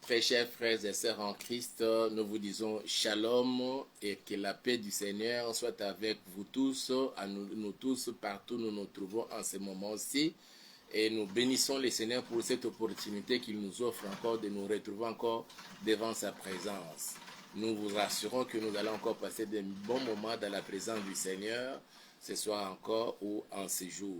Très chers frères et sœurs en Christ, nous vous disons shalom et que la paix du Seigneur soit avec vous tous, à nous tous, partout où nous nous trouvons en ce moment-ci. Et nous bénissons le Seigneur pour cette opportunité qu'il nous offre encore de nous retrouver encore devant sa présence. Nous vous rassurons que nous allons encore passer de bons moments dans la présence du Seigneur, ce soir encore ou en séjour.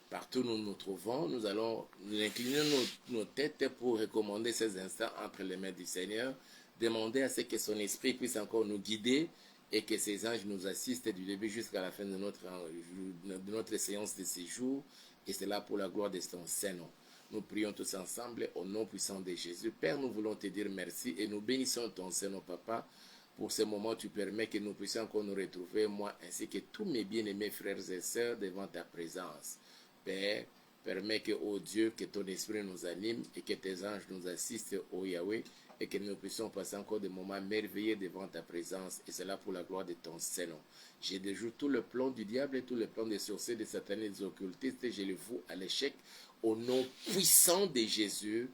Partout où nous nous trouvons, nous allons incliner nos têtes pour recommander ces instants entre les mains du Seigneur, demander à ce que son esprit puisse encore nous guider et que ses anges nous assistent du début jusqu'à la fin de notre séance de séjour, et c'est là pour la gloire de son Saint-Nom. Nous prions tous ensemble au nom puissant de Jésus. Père, nous voulons te dire merci et nous bénissons ton Saint-Nom, Papa. Pour ce moment, tu permets que nous puissions encore nous retrouver, moi ainsi que tous mes bien-aimés frères et sœurs, devant ta présence. Père, permets que, ô Dieu, que ton esprit nous anime et que tes anges nous assistent, ô Yahweh, et que nous puissions passer encore des moments merveilleux devant ta présence, et c'est là pour la gloire de ton Saint-Nom. Je déjoue tout le plan du diable et tout le plan des sorciers, des satanés, des occultistes, et je les fous à l'échec au nom puissant de Jésus.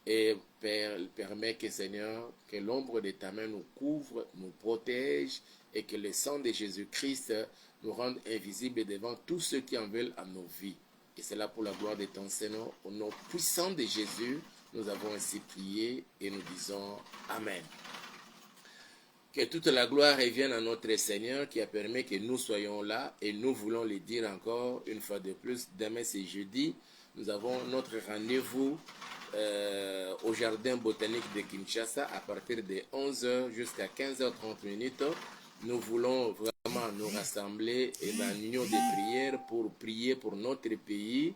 Et Père, permets que, Seigneur, que l'ombre de ta main nous couvre, nous protège, et que le sang de Jésus-Christ nous rende invisibles devant tous ceux qui en veulent à nos vies. Et c'est là pour la gloire de ton Seigneur. Au nom puissant de Jésus, nous avons ainsi prié et nous disons Amen. Que toute la gloire revienne à notre Seigneur qui a permis que nous soyons là, et nous voulons le dire encore une fois de plus. Demain c'est jeudi, nous avons notre rendez-vous au jardin botanique de Kinshasa à partir de 11h jusqu'à 15h30. Nous voulons vraiment nous rassembler en union de prière pour prier pour notre pays,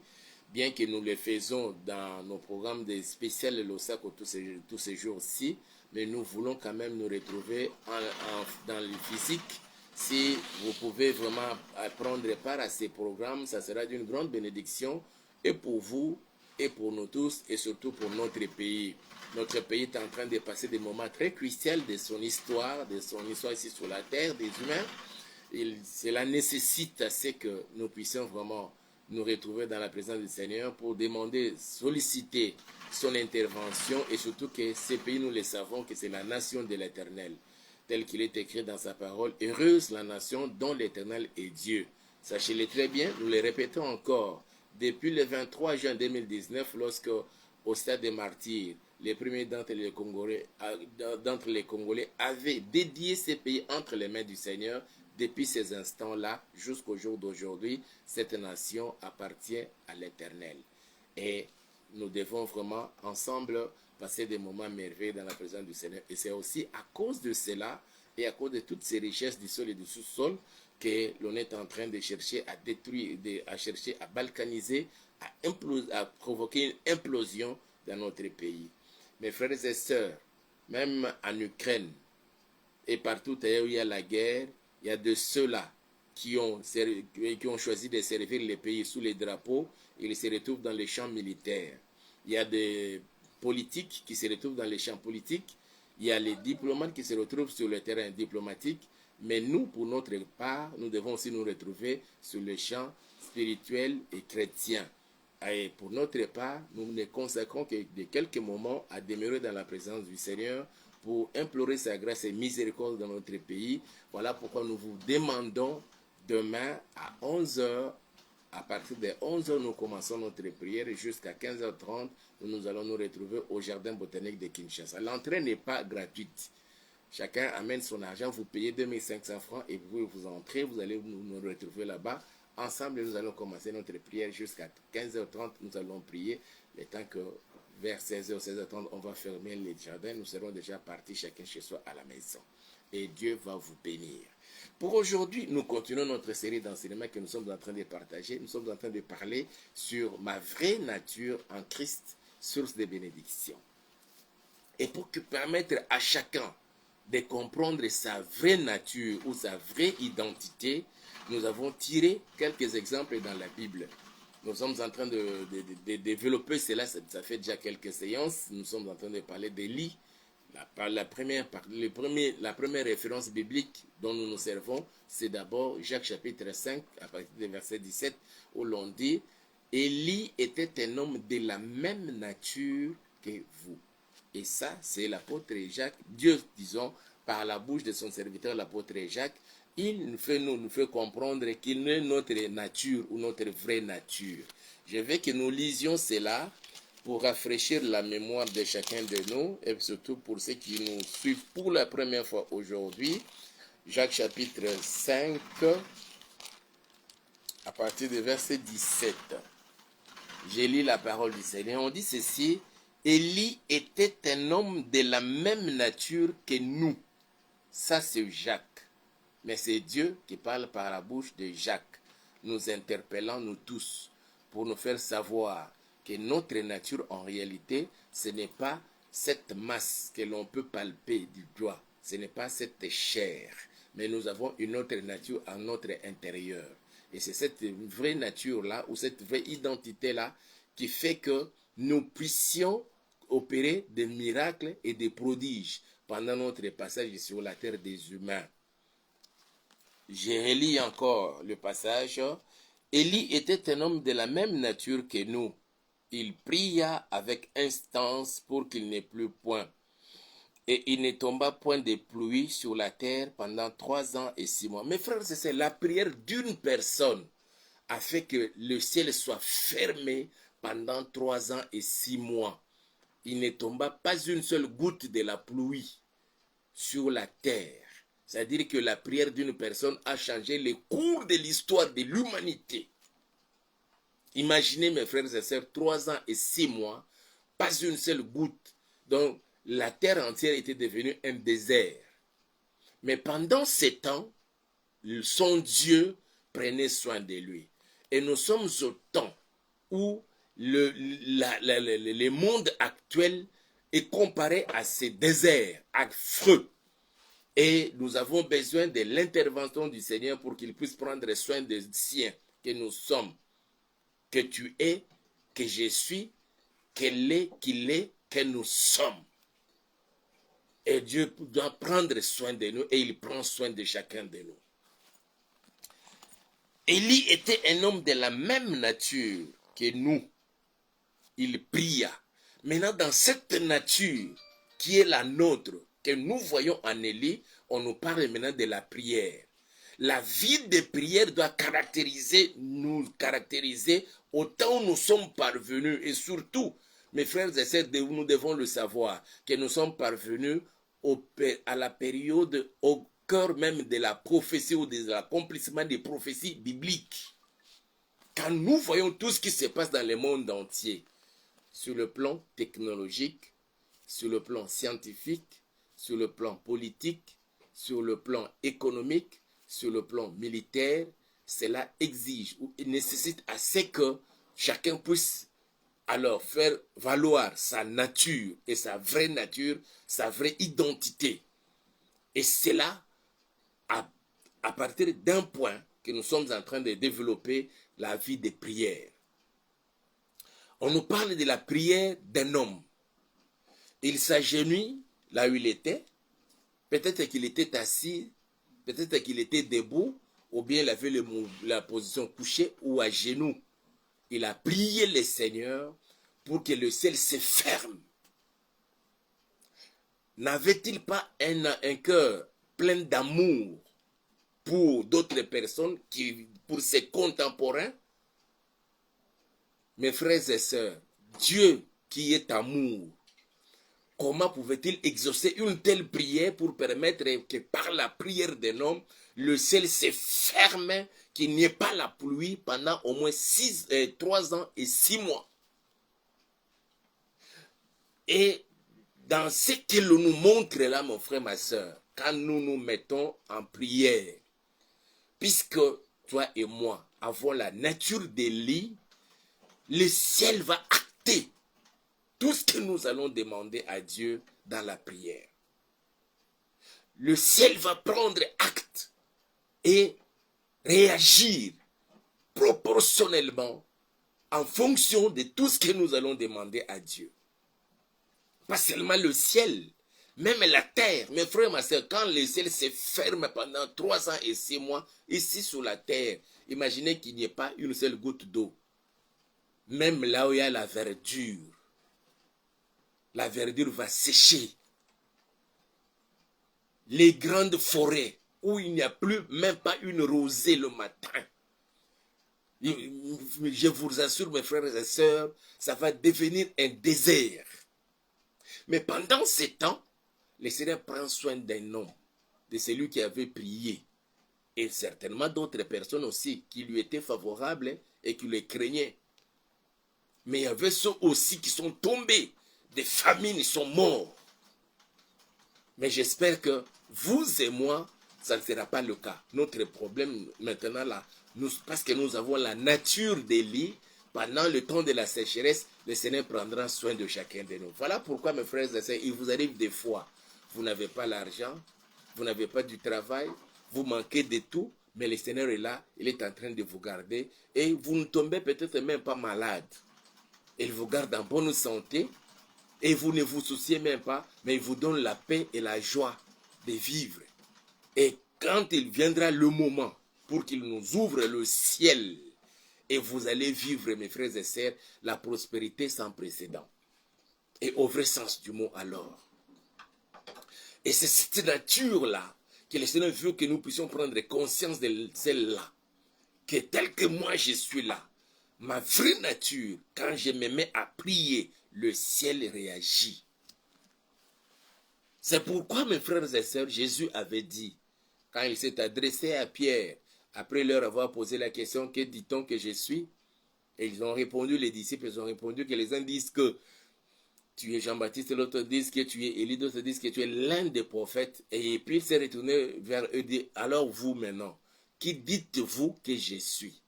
bien que nous le faisons dans nos programmes de spécial Losako tous ces jours-ci, mais nous voulons quand même nous retrouver dans le physique. Si vous pouvez vraiment prendre part à ces programmes, ça sera d'une grande bénédiction, et pour vous, et pour nous tous, et surtout pour notre pays. Notre pays est en train de passer des moments très cruciaux de son histoire ici sur la terre, des humains. Cela nécessite assez que nous puissions vraiment nous retrouver dans la présence du Seigneur pour demander, solliciter son intervention, et surtout que ces pays, nous le savons, que c'est la nation de l'Éternel, tel qu'il est écrit dans sa parole. Heureuse la nation dont l'Éternel est Dieu. Sachez-le très bien, nous le répétons encore, depuis le 23 juin 2019, lorsque, au stade des martyrs, les premiers d'entre les Congolais avaient dédié ces pays entre les mains du Seigneur. Depuis ces instants-là, jusqu'au jour d'aujourd'hui, cette nation appartient à l'Éternel. Et nous devons vraiment, ensemble, passer des moments merveilleux dans la présence du Seigneur. Et c'est aussi à cause de cela, et à cause de toutes ces richesses du sol et du sous-sol, que l'on est en train de chercher à détruire, à chercher à balkaniser, à provoquer une implosion dans notre pays. Mes frères et sœurs, même en Ukraine et partout ailleurs où il y a la guerre, il y a de ceux-là qui ont choisi de servir les pays sous les drapeaux. Ils se retrouvent dans les champs militaires. Il y a des politiques qui se retrouvent dans les champs politiques. Il y a les diplomates qui se retrouvent sur le terrain diplomatique. Mais nous, pour notre part, nous devons aussi nous retrouver sur le champ spirituel et chrétien. Et pour notre part, nous ne consacrons que de quelques moments à demeurer dans la présence du Seigneur pour implorer sa grâce et miséricorde dans notre pays. Voilà pourquoi nous vous demandons demain à 11h, à partir de 11h, nous commençons notre prière et jusqu'à 15h30, nous allons nous retrouver au jardin botanique de Kinshasa. L'entrée n'est pas gratuite. Chacun amène son argent, vous payez 2500 francs et vous entrez, vous allez nous retrouver là-bas. Ensemble, nous allons commencer notre prière jusqu'à 15h30. Nous allons prier, le temps que vers 16h, 16h30, on va fermer les jardins. Nous serons déjà partis chacun chez soi à la maison. Et Dieu va vous bénir. Pour aujourd'hui, nous continuons notre série d'enseignements que nous sommes en train de partager. Nous sommes en train de parler sur ma vraie nature en Christ, source de bénédiction. Et pour permettre à chacun de comprendre sa vraie nature ou sa vraie identité, nous avons tiré quelques exemples dans la Bible. Nous sommes en train de développer cela, ça fait déjà quelques séances. Nous sommes en train de parler d'Élie. La première référence biblique dont nous nous servons, c'est d'abord Jacques chapitre 5, à partir du verset 17, où l'on dit « Élie était un homme de la même nature que vous. » Et ça, c'est l'apôtre Jacques. Dieu, disons, par la bouche de son serviteur, l'apôtre Jacques, il nous fait comprendre qu'il est notre nature ou notre vraie nature. Je veux que nous lisions cela pour rafraîchir la mémoire de chacun de nous et surtout pour ceux qui nous suivent pour la première fois aujourd'hui. Jacques chapitre 5, à partir du verset 17. J'ai lu la parole du Seigneur. On dit ceci: Élie était un homme de la même nature que nous. Ça, c'est Jacques. Mais c'est Dieu qui parle par la bouche de Jacques, nous interpellant nous tous, pour nous faire savoir que notre nature, en réalité, ce n'est pas cette masse que l'on peut palper du doigt. Ce n'est pas cette chair. Mais nous avons une autre nature à notre intérieur. Et c'est cette vraie nature-là, ou cette vraie identité-là, qui fait que nous puissions opérer des miracles et des prodiges pendant notre passage sur la terre des humains. Je relis encore le passage. Élie était un homme de la même nature que nous. Il pria avec instance pour qu'il n'ait plus point. Et il ne tomba point de pluie sur la terre pendant 3 ans et 6 mois. Mes frères, c'est la prière d'une personne a fait que le ciel soit fermé pendant 3 ans et 6 mois. Il ne tomba pas une seule goutte de la pluie sur la terre. C'est-à-dire que la prière d'une personne a changé le cours de l'histoire de l'humanité. Imaginez, mes frères et sœurs, 3 ans et 6 mois, pas une seule goutte. Donc, la terre entière était devenue un désert. Mais pendant ces temps, son Dieu prenait soin de lui. Et nous sommes au temps où le monde actuel est comparé à ces déserts affreux. Et nous avons besoin de l'intervention du Seigneur pour qu'il puisse prendre soin des siens que nous sommes, que tu es, que je suis, qu'elle est, qu'il est, que nous sommes. Et Dieu doit prendre soin de nous et il prend soin de chacun de nous. Élie était un homme de la même nature que nous. Il pria. Maintenant, dans cette nature qui est la nôtre, que nous voyons en Élie, on nous parle maintenant de la prière. La vie de prière doit nous caractériser autant où nous sommes parvenus. Et surtout, mes frères et sœurs, nous devons le savoir, que nous sommes parvenus à la période, au cœur même de la prophétie ou de l'accomplissement des prophéties bibliques. Quand nous voyons tout ce qui se passe dans le monde entier, sur le plan technologique, sur le plan scientifique, sur le plan politique, sur le plan économique, sur le plan militaire, cela exige ou nécessite assez que chacun puisse alors faire valoir sa nature et sa vraie nature, sa vraie identité. Et c'est là, à partir d'un point, que nous sommes en train de développer la vie des prières. On nous parle de la prière d'un homme. Il s'agenouille là où il était. Peut-être qu'il était assis, peut-être qu'il était debout, ou bien il avait la position couchée ou à genoux. Il a prié le Seigneur pour que le ciel se ferme. N'avait-il pas un cœur plein d'amour pour d'autres personnes, pour ses contemporains? Mes frères et sœurs, Dieu qui est amour, comment pouvait-il exaucer une telle prière pour permettre que par la prière d'un homme, le ciel se ferme, qu'il n'y ait pas la pluie pendant au moins 3 ans et 6 mois? Et dans ce qu'il nous montre là, mon frère, ma soeur, quand nous nous mettons en prière, puisque toi et moi avons la nature d'Élie, le ciel va acter tout ce que nous allons demander à Dieu dans la prière. Le ciel va prendre acte et réagir proportionnellement en fonction de tout ce que nous allons demander à Dieu. Pas seulement le ciel, même la terre. Mes frères, ma soeur, quand le ciel se ferme pendant 3 ans et 6 mois, ici sur la terre, imaginez qu'il n'y ait pas une seule goutte d'eau. Même là où il y a la verdure, la verdure va sécher. Les grandes forêts où il n'y a plus même pas une rosée le matin. Je vous assure, mes frères et sœurs, ça va devenir un désert. Mais pendant ces temps, le Seigneur prend soin d'un homme, de celui qui avait prié. Et certainement d'autres personnes aussi qui lui étaient favorables et qui le craignaient. Mais il y avait ceux aussi qui sont tombés. Des famines, ils sont morts. Mais j'espère que vous et moi, ça ne sera pas le cas. Notre problème maintenant là, parce que nous avons la nature d'Élie, pendant le temps de la sécheresse, le Seigneur prendra soin de chacun de nous. Voilà pourquoi, mes frères et sœurs, il vous arrive des fois, vous n'avez pas l'argent, vous n'avez pas du travail, vous manquez de tout, mais le Seigneur est là, il est en train de vous garder, et vous ne tombez peut-être même pas malade. Il vous garde en bonne santé, et vous ne vous souciez même pas, mais il vous donne la paix et la joie de vivre. Et quand il viendra le moment pour qu'il nous ouvre le ciel, et vous allez vivre, mes frères et sœurs, la prospérité sans précédent. Et au vrai sens du mot alors. Et c'est cette nature-là que le Seigneur veut que nous puissions prendre conscience de celle-là. Que tel que moi je suis là, ma vraie nature, quand je me mets à prier, le ciel réagit. C'est pourquoi, mes frères et sœurs, Jésus avait dit, quand il s'est adressé à Pierre, après leur avoir posé la question, que dit-on que je suis? Et ils ont répondu, les disciples, ils ont répondu que les uns disent que tu es Jean-Baptiste, l'autre disent que tu es Élie, d'autres disent que tu es l'un des prophètes. Et puis il s'est retourné vers eux et dit, alors vous maintenant, qui dites-vous que je suis?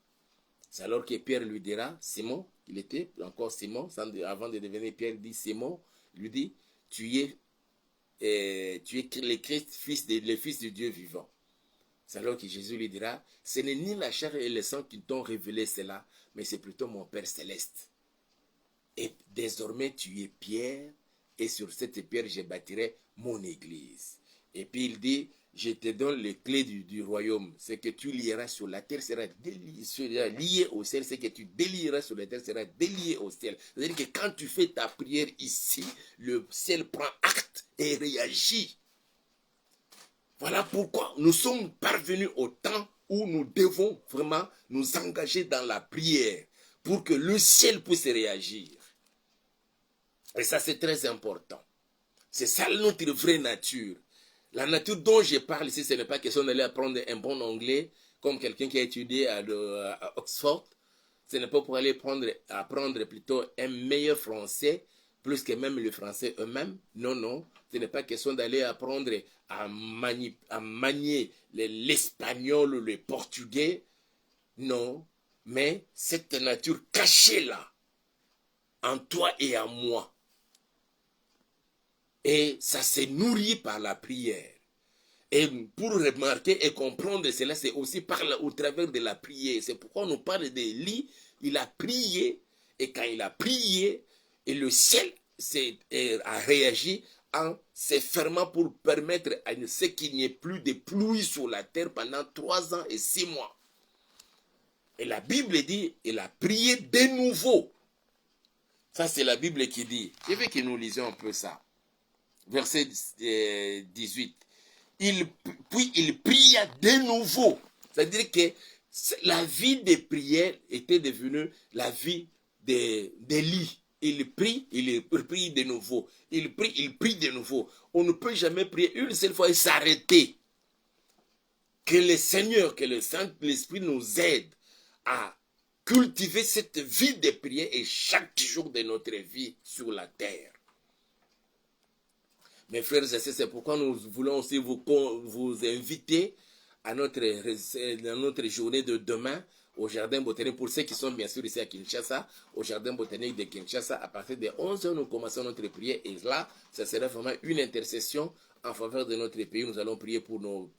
C'est alors que Pierre lui dira, Simon, il était encore Simon, avant de devenir Pierre, dit Simon, lui dit, tu es le Christ, le Fils de Dieu vivant. C'est alors que Jésus lui dira, ce n'est ni la chair et le sang qui t'ont révélé cela, mais c'est plutôt mon Père céleste. Et désormais tu es Pierre, et sur cette pierre je bâtirai mon église. Et puis il dit, je te donne les clés du royaume. Ce que tu lieras sur la terre sera lié au ciel. Ce que tu délieras sur la terre sera délié au ciel. C'est-à-dire que quand tu fais ta prière ici, le ciel prend acte et réagit. Voilà pourquoi nous sommes parvenus au temps où nous devons vraiment nous engager dans la prière pour que le ciel puisse réagir. Et ça, c'est très important. C'est ça notre vraie nature. La nature dont je parle ici, ce n'est pas question d'aller apprendre un bon anglais comme quelqu'un qui a étudié à Oxford. Ce n'est pas pour aller apprendre plutôt un meilleur français, plus que même le français eux-mêmes. Non, non. Ce n'est pas question d'aller apprendre à manier l'espagnol ou le portugais. Non. Mais cette nature cachée là, en toi et en moi. Et ça se nourrit par la prière. Et pour remarquer et comprendre cela, c'est aussi au travers de la prière. C'est pourquoi on nous parle d'Élie. Il a prié, et quand il a prié, et le ciel a réagi en se fermant pour permettre à ce qu'il n'y ait plus de pluie sur la terre pendant 3 ans et 6 mois. Et la Bible dit, il a prié de nouveau. Ça, c'est la Bible qui dit. Je veux que nous lisions un peu ça. Verset 18. Puis il pria de nouveau. C'est-à-dire que la vie de prière était devenue la vie d'Élie. Il prie de nouveau. Il prie de nouveau. On ne peut jamais prier une seule fois et s'arrêter. Que le Seigneur, que le Saint-Esprit nous aide à cultiver cette vie de prière et chaque jour de notre vie sur la terre. Mes frères et sœurs, c'est pourquoi nous voulons aussi vous inviter à notre journée de demain au Jardin Botanique. Pour ceux qui sont bien sûr ici à Kinshasa, au Jardin Botanique de Kinshasa, à partir de 11h, nous commençons notre prière. Et là, ça sera vraiment une intercession en faveur de notre pays. Nous allons prier pour nos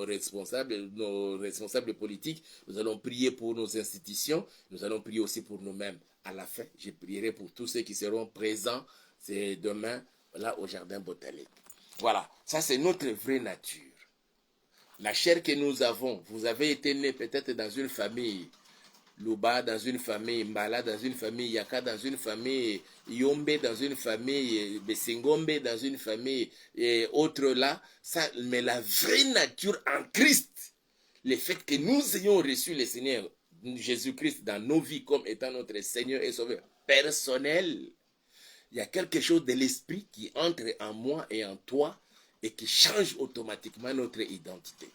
responsables politiques. Nous allons prier pour nos institutions. Nous allons prier aussi pour nous-mêmes. À la fin, je prierai pour tous ceux qui seront présents. C'est demain. Là, au Jardin Botanique. Voilà, ça c'est notre vraie nature. La chair que nous avons, vous avez été né peut-être dans une famille. Luba dans une famille, Mbala dans une famille, Yaka dans une famille, Yombe dans une famille, Besingombe dans une famille, et autres là, ça, mais la vraie nature en Christ, le fait que nous ayons reçu le Seigneur Jésus-Christ dans nos vies comme étant notre Seigneur et Sauveur personnel, il y a quelque chose de l'esprit qui entre en moi et en toi et qui change automatiquement notre identité.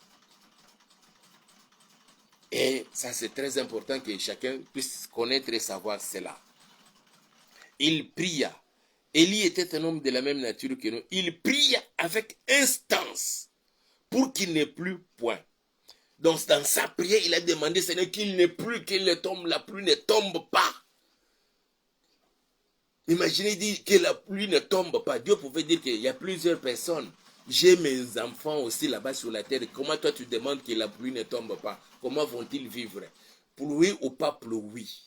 Et ça, c'est très important que chacun puisse connaître et savoir cela. Il pria. Élie était un homme de la même nature que nous. Il pria avec instance pour qu'il n'ait plus point. Donc, dans sa prière, il a demandé, Seigneur, qu'il n'ait plus, qu'il ne tombe, la pluie ne tombe pas. Imaginez dire que la pluie ne tombe pas. Dieu pouvait dire qu'il y a plusieurs personnes. J'ai mes enfants aussi là-bas sur la terre. Comment toi tu demandes que la pluie ne tombe pas? Comment vont-ils vivre? Pluie ou pas pluie,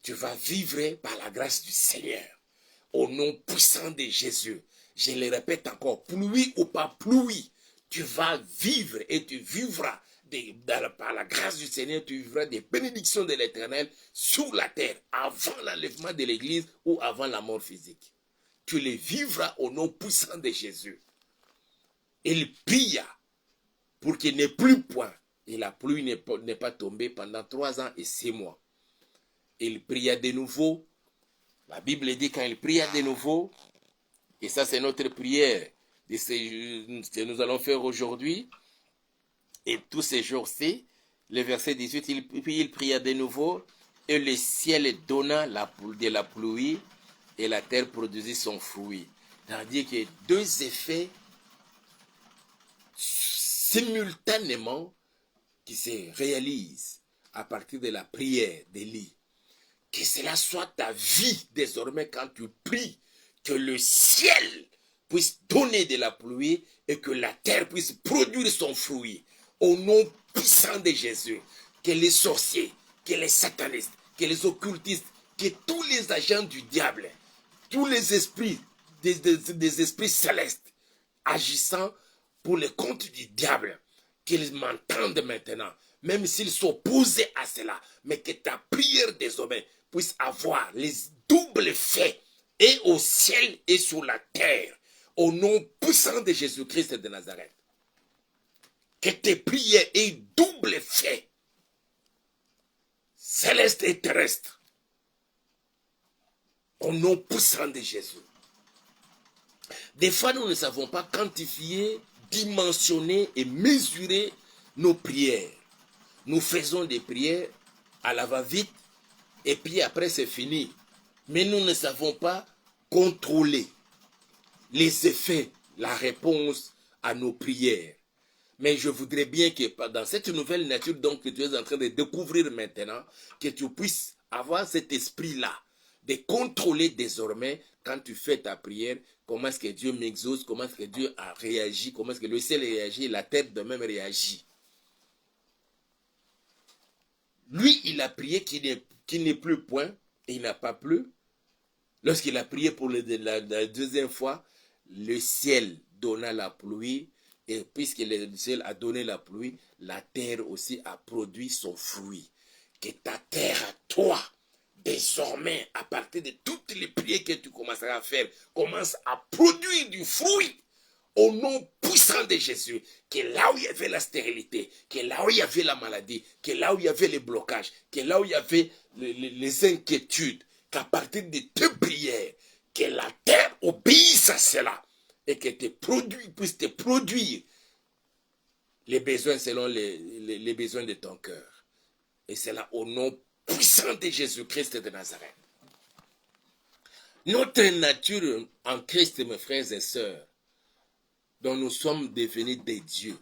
tu vas vivre par la grâce du Seigneur. Au nom puissant de Jésus. Je le répète encore. Pluie ou pas pluie, tu vas vivre et tu vivras par la grâce du Seigneur, tu vivras des bénédictions de l'Éternel sur la terre avant l'enlèvement de l'Église ou avant la mort physique. Tu les vivras au nom puissant de Jésus. Il pria pour qu'il n'ait plus point. Et la pluie n'est pas tombée pendant 3 ans et 6 mois. Il pria de nouveau. La Bible dit quand il pria de nouveau, et ça c'est notre prière que nous allons faire aujourd'hui, et tous ces jours-ci, le verset 18, il pria de nouveau, et le ciel donna de la pluie, et la terre produisit son fruit. C'est-à-dire qu'il y a 2 effets simultanément qui se réalisent à partir de la prière d'Élie. Que cela soit ta vie désormais quand tu pries, que le ciel puisse donner de la pluie et que la terre puisse produire son fruit. Au nom puissant de Jésus, que les sorciers, que les satanistes, que les occultistes, que tous les agents du diable, tous les esprits, des esprits célestes, agissant pour le compte du diable, qu'ils m'entendent maintenant, même s'ils sont opposés à cela, mais que ta prière désormais puisse avoir les doubles faits, et au ciel et sur la terre, au nom puissant de Jésus-Christ de Nazareth. Que tes prières aient double fait, céleste et terrestre, au nom puissant de Jésus. Des fois, nous ne savons pas quantifier, dimensionner et mesurer nos prières. Nous faisons des prières à la va-vite et puis après c'est fini. Mais nous ne savons pas contrôler les effets, la réponse à nos prières. Mais je voudrais bien que dans cette nouvelle nature donc, que tu es en train de découvrir maintenant, que tu puisses avoir cet esprit-là, de contrôler désormais quand tu fais ta prière, comment est-ce que Dieu m'exauce, comment est-ce que Dieu a réagi, comment est-ce que le ciel réagit, la terre de même réagit. Lui, il a prié qu'il n'ait plus point, et il n'a pas plu. Lorsqu'il a prié pour la 2e fois, le ciel donna la pluie, et puisque le ciel a donné la pluie, la terre aussi a produit son fruit. Que ta terre à toi, désormais, à partir de toutes les prières que tu commenceras à faire, commence à produire du fruit. Au nom puissant de Jésus, que là où il y avait la stérilité, que là où il y avait la maladie, que là où il y avait les blocages, que là où il y avait les inquiétudes, qu'à partir de tes prières, que la terre obéisse à cela et que tes produits puissent te produire les besoins selon les besoins de ton cœur. Et c'est là au nom puissant de Jésus-Christ de Nazareth. Notre nature en Christ, mes frères et sœurs, dont nous sommes devenus des dieux,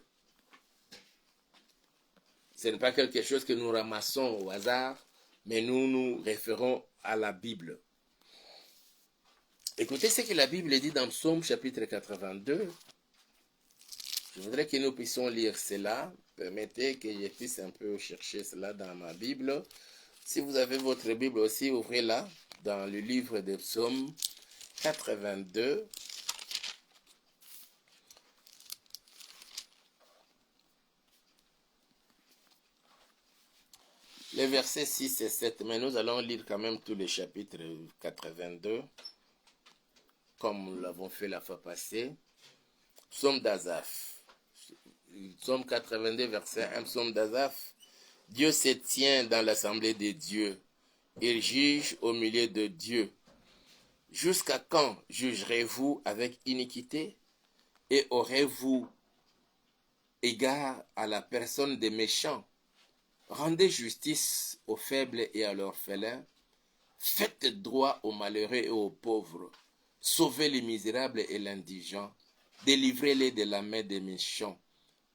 ce n'est pas quelque chose que nous ramassons au hasard, mais nous nous référons à la Bible. Écoutez ce que la Bible dit dans Psaume chapitre 82. Je voudrais que nous puissions lire cela. Permettez que je puisse un peu chercher cela dans ma Bible. Si vous avez votre Bible aussi, ouvrez-la dans le livre de Psaume 82. les versets 6 et 7, mais nous allons lire quand même tous les chapitres 82, comme nous l'avons fait la fois passée. Psaume d'Azaph. Psaume 82, verset 1, psaume d'Azaph. Dieu se tient dans l'assemblée des dieux. Il juge au milieu de Dieu. Jusqu'à quand jugerez-vous avec iniquité et aurez-vous égard à la personne des méchants? Rendez justice aux faibles et à l'orphelin. Faites droit aux malheureux et aux pauvres. Sauvez les misérables et l'indigent. Délivrez-les de la main des méchants.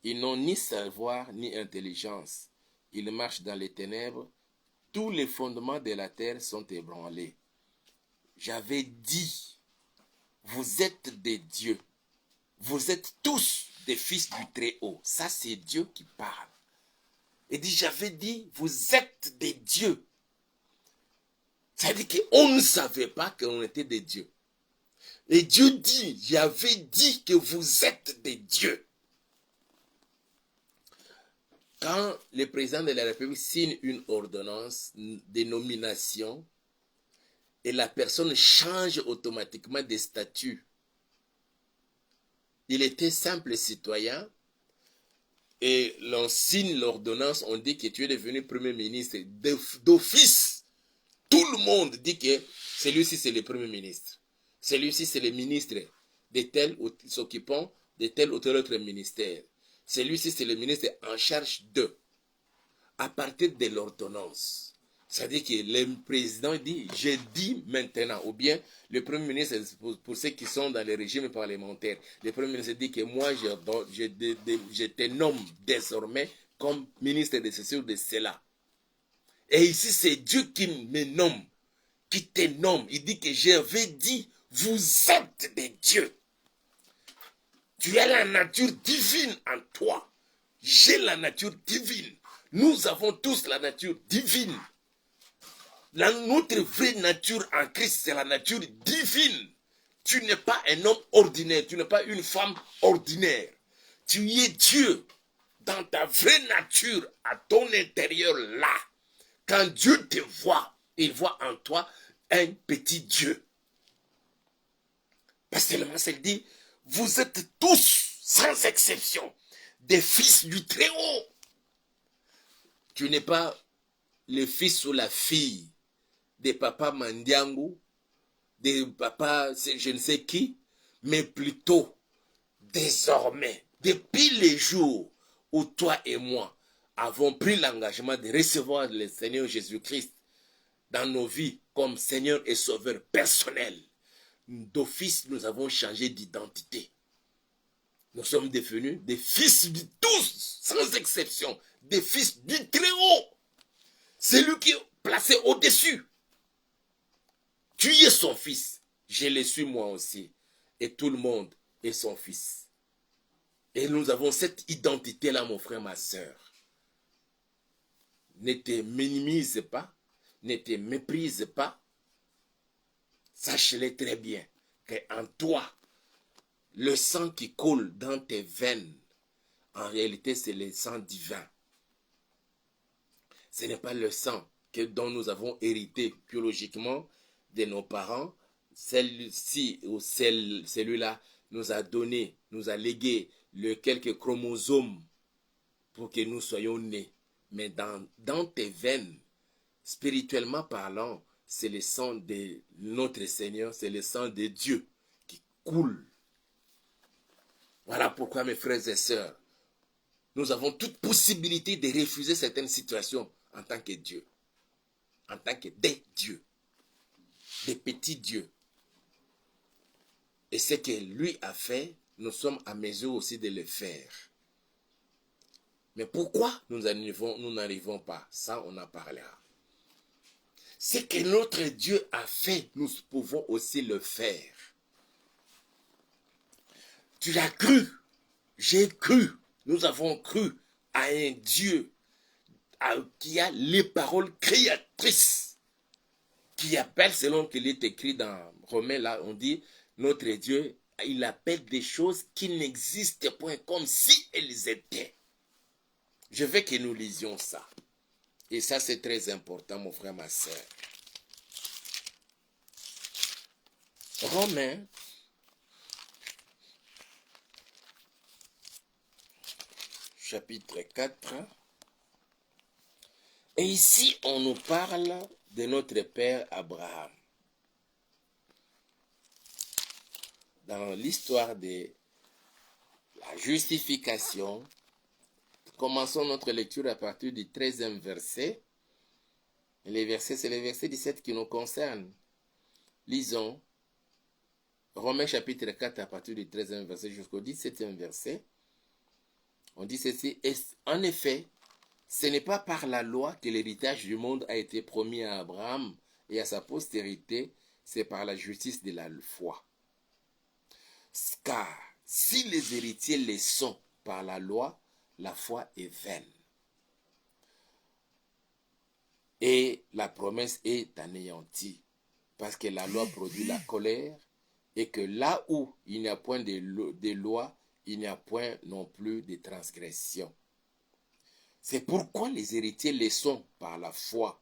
Ils n'ont ni savoir ni intelligence. Ils marchent dans les ténèbres. Tous les fondements de la terre sont ébranlés. J'avais dit, vous êtes des dieux. Vous êtes tous des fils du Très-Haut. Ça, c'est Dieu qui parle. Il dit, j'avais dit, vous êtes des dieux. Ça veut dire qu'on ne savait pas qu'on était des dieux. Et Dieu dit, j'avais dit que vous êtes des dieux. Quand le président de la République signe une ordonnance de nomination et la personne change automatiquement de statut, il était simple citoyen et l'on signe l'ordonnance, on dit que tu es devenu premier ministre d'office. Tout le monde dit que celui-ci c'est le premier ministre. Celui-ci c'est le ministre de tel ou s'occupant de tel ou tel autre ministère. Celui-ci c'est le ministre en charge de. À partir de l'ordonnance. C'est-à-dire que le président dit, je dis maintenant, ou bien le premier ministre, pour ceux qui sont dans les régimes parlementaires, le premier ministre dit que moi, je te nomme désormais comme ministre de ceci ou de cela. Et ici, c'est Dieu qui me nomme, qui te nomme. Il dit que j'avais dit, vous êtes des dieux. Tu as la nature divine en toi. J'ai la nature divine. Nous avons tous la nature divine. Notre vraie nature en Christ, c'est la nature divine. Tu n'es pas un homme ordinaire, tu n'es pas une femme ordinaire. Tu es Dieu dans ta vraie nature, à ton intérieur là. Quand Dieu te voit, il voit en toi un petit Dieu. Parce que le Massel dit, vous êtes tous, sans exception, des fils du Très-Haut. Tu n'es pas le fils ou la fille de papa Mandiango, de papa je ne sais qui, mais plutôt désormais, depuis les jours où toi et moi avons pris l'engagement de recevoir le Seigneur Jésus-Christ dans nos vies comme Seigneur et Sauveur personnel, d'office nous avons changé d'identité. Nous sommes devenus des fils de tous, sans exception, des fils du Très-Haut. C'est lui qui est placé au-dessus. Tu es son fils, je le suis moi aussi. Et tout le monde est son fils. Et nous avons cette identité-là, mon frère, ma soeur. Ne te minimise pas, ne te méprise pas. Sache-le très bien qu'en toi, le sang qui coule dans tes veines, en réalité, c'est le sang divin. Ce n'est pas le sang dont nous avons hérité biologiquement de nos parents. Celle-ci ou celui-là nous a donné, nous a légué quelques chromosomes pour que nous soyons nés. Mais dans tes veines, spirituellement parlant, c'est le sang de notre Seigneur, c'est le sang de Dieu qui coule. Voilà pourquoi, mes frères et sœurs, nous avons toute possibilité de refuser certaines situations en tant que Dieu, en tant que des dieux, des petits dieux. Et ce que lui a fait, nous sommes à mesure aussi de le faire. Mais pourquoi nous n'arrivons pas? Ça, on en parlera. Ce que notre Dieu a fait, nous pouvons aussi le faire. Tu as cru, j'ai cru, nous avons cru à un Dieu qui a les paroles créatrices, qui appelle, selon qu'il est écrit dans Romains, là, on dit, notre Dieu, il appelle des choses qui n'existent point, comme si elles étaient. Je veux que nous lisions ça. Et ça, c'est très important, mon frère, ma soeur. Romains, chapitre 4. Et ici, on nous parle de notre père Abraham. Dans l'histoire de la justification, commençons notre lecture à partir du 13e verset. C'est le verset 17 qui nous concerne. Lisons Romains chapitre 4 à partir du 13e verset jusqu'au 17e verset. On dit ceci, en effet, ce n'est pas par la loi que l'héritage du monde a été promis à Abraham et à sa postérité, c'est par la justice de la foi. Car si les héritiers le sont par la loi, la foi est vaine. Et la promesse est anéantie, parce que la loi produit la colère, et que là où il n'y a point de loi, il n'y a point non plus de transgression. C'est pourquoi les héritiers le sont par la foi,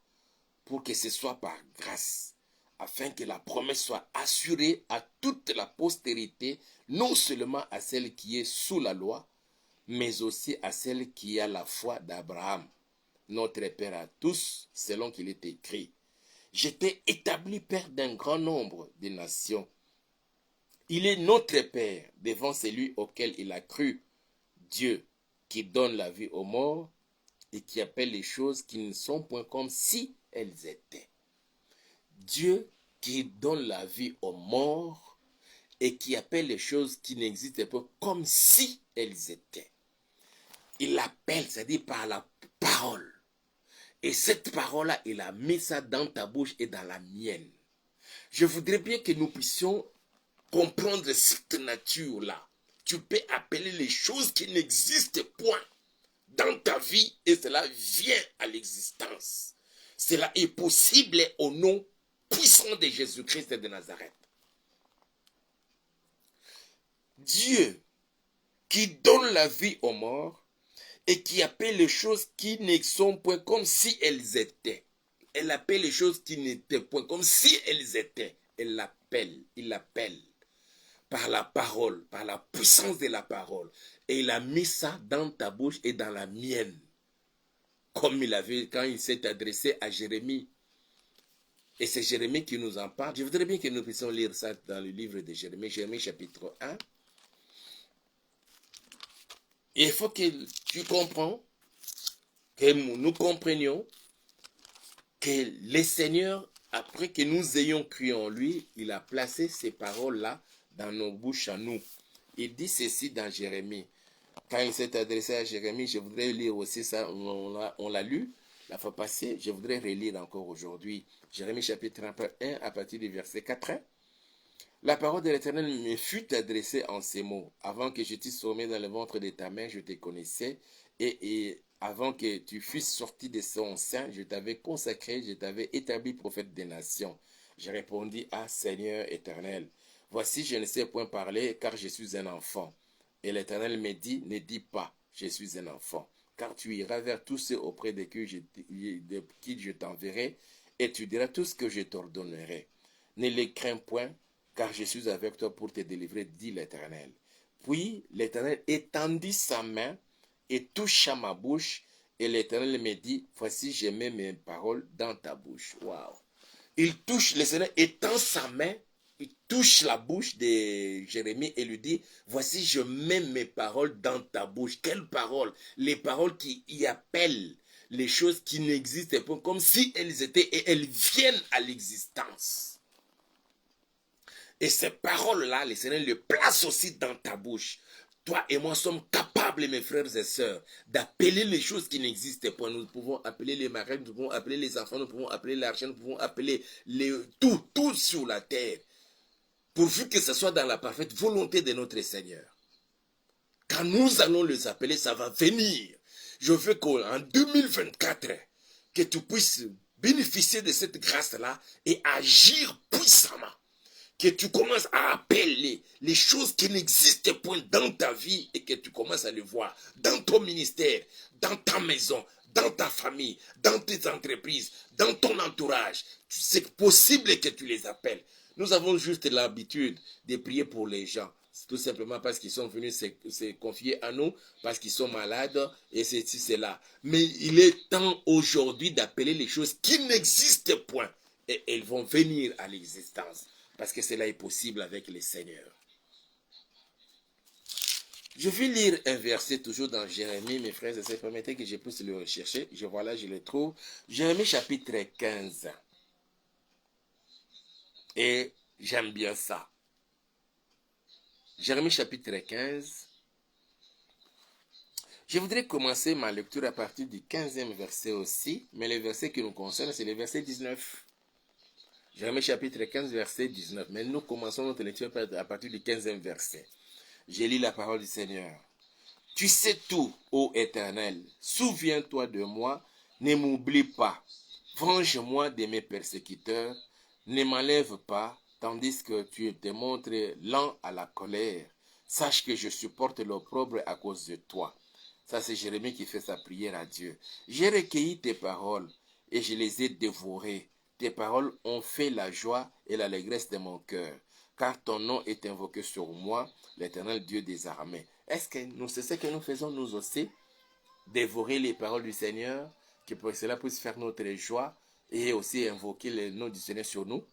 pour que ce soit par grâce, afin que la promesse soit assurée à toute la postérité, non seulement à celle qui est sous la loi, mais aussi à celle qui a la foi d'Abraham, notre Père à tous, selon qu'il est écrit. J'étais établi Père d'un grand nombre de nations. Il est notre Père devant celui auquel il a cru, Dieu qui donne la vie aux morts et qui appelle les choses qui ne sont point comme si elles étaient. Dieu qui donne la vie aux morts et qui appelle les choses qui n'existent pas comme si elles étaient. Il l'appelle, c'est-à-dire par la parole. Et cette parole-là, il a mis ça dans ta bouche et dans la mienne. Je voudrais bien que nous puissions comprendre cette nature-là. Tu peux appeler les choses qui n'existent point dans ta vie et cela vient à l'existence. Cela est possible au nom puissant de Jésus-Christ de Nazareth. Dieu qui donne la vie aux morts et qui appelle les choses qui ne sont point comme si elles étaient. Elle appelle les choses qui n'étaient point comme si elles étaient. Elle l'appelle, il l'appelle par la parole, par la puissance de la parole. Et il a mis ça dans ta bouche et dans la mienne. Comme il avait quand il s'est adressé à Jérémie. Et c'est Jérémie qui nous en parle. Je voudrais bien que nous puissions lire ça dans le livre de Jérémie, Jérémie chapitre 1. Et il faut que tu comprends, que nous comprenions que le Seigneur, après que nous ayons cru en lui, il a placé ces paroles-là dans nos bouches à nous. Il dit ceci dans Jérémie. Quand il s'est adressé à Jérémie, je voudrais lire aussi ça, on l'a lu la fois passée, je voudrais relire encore aujourd'hui. Jérémie chapitre 1 à partir du verset 4. La parole de l'Éternel me fut adressée en ces mots. Avant que je t'eusse formé dans le ventre de ta mère, je te connaissais. Et avant que tu fusses sorti de son sein, je t'avais consacré, je t'avais établi prophète des nations. Je répondis, ah Seigneur éternel, voici je ne sais point parler, car je suis un enfant. Et l'Éternel me dit, ne dis pas, je suis un enfant, car tu iras vers tous ceux auprès de qui je t'enverrai, et tu diras tout ce que je t'ordonnerai. Ne les crains point, car je suis avec toi pour te délivrer, dit l'Éternel. Puis l'Éternel étendit sa main et toucha ma bouche, et l'Éternel me dit, voici je mets mes paroles dans ta bouche. Waouh! Il touche, le Seigneur étend sa main, il touche la bouche de Jérémie et lui dit, voici je mets mes paroles dans ta bouche. Quelles paroles? Les paroles qui y appellent les choses qui n'existent pas, comme si elles étaient, et elles viennent à l'existence. Et ces paroles-là, le Seigneur les place aussi dans ta bouche. Toi et moi sommes capables, mes frères et sœurs, d'appeler les choses qui n'existent pas. Nous pouvons appeler les marins, nous pouvons appeler les enfants, nous pouvons appeler l'argent, nous pouvons appeler tout sur la terre. Pourvu que ce soit dans la parfaite volonté de notre Seigneur. Quand nous allons les appeler, ça va venir. Je veux qu'en 2024, que tu puisses bénéficier de cette grâce-là et agir puissamment. Que tu commences à appeler les choses qui n'existent point dans ta vie et que tu commences à les voir dans ton ministère, dans ta maison, dans ta famille, dans tes entreprises, dans ton entourage. C'est possible que tu les appelles. Nous avons juste l'habitude de prier pour les gens. Tout simplement parce qu'ils sont venus se confier à nous, parce qu'ils sont malades, et ceci, cela. Mais il est temps aujourd'hui d'appeler les choses qui n'existent point. Et elles vont venir à l'existence. Parce que cela est possible avec le Seigneur. Je vais lire un verset toujours dans Jérémie, mes frères et sœurs. Permettez que je puisse le rechercher. Voilà, je le trouve. Jérémie chapitre 15. Et j'aime bien ça. Jérémie chapitre 15. Je voudrais commencer ma lecture à partir du 15e verset aussi. Mais le verset qui nous concerne, c'est le verset 19. Jérémie chapitre 15, verset 19. Mais nous commençons notre lecture à partir du 15e verset. Je lis la parole du Seigneur. Tu sais tout, ô Éternel. Souviens-toi de moi. Ne m'oublie pas. Venge-moi de mes persécuteurs. Ne m'enlève pas, tandis que tu te montres lent à la colère. Sache que je supporte l'opprobre à cause de toi. Ça, c'est Jérémie qui fait sa prière à Dieu. J'ai recueilli tes paroles et je les ai dévorées. Tes paroles ont fait la joie et l'allégresse de mon cœur. Car ton nom est invoqué sur moi, l'Éternel Dieu des armées. Est-ce que c'est ce que nous faisons nous aussi? Dévorer les paroles du Seigneur, que pour cela puisse faire notre joie et aussi invoquer le nom du Seigneur sur nous?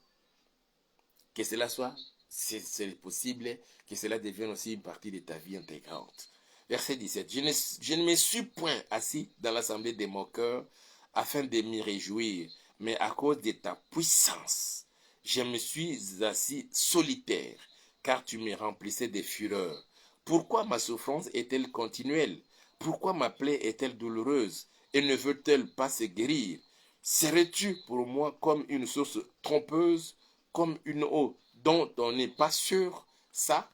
Que cela soit, si c'est possible, que cela devienne aussi une partie de ta vie intégrante. Verset 17. Je ne me suis point assis dans l'assemblée de mon cœur afin de m'y réjouir, mais à cause de ta puissance. Je me suis assis solitaire, car tu me remplissais de fureur. Pourquoi ma souffrance est-elle continuelle? Pourquoi ma plaie est-elle douloureuse? Et ne veut-elle pas se guérir? Serais-tu pour moi comme une source trompeuse, comme une eau dont on n'est pas sûr? Ça,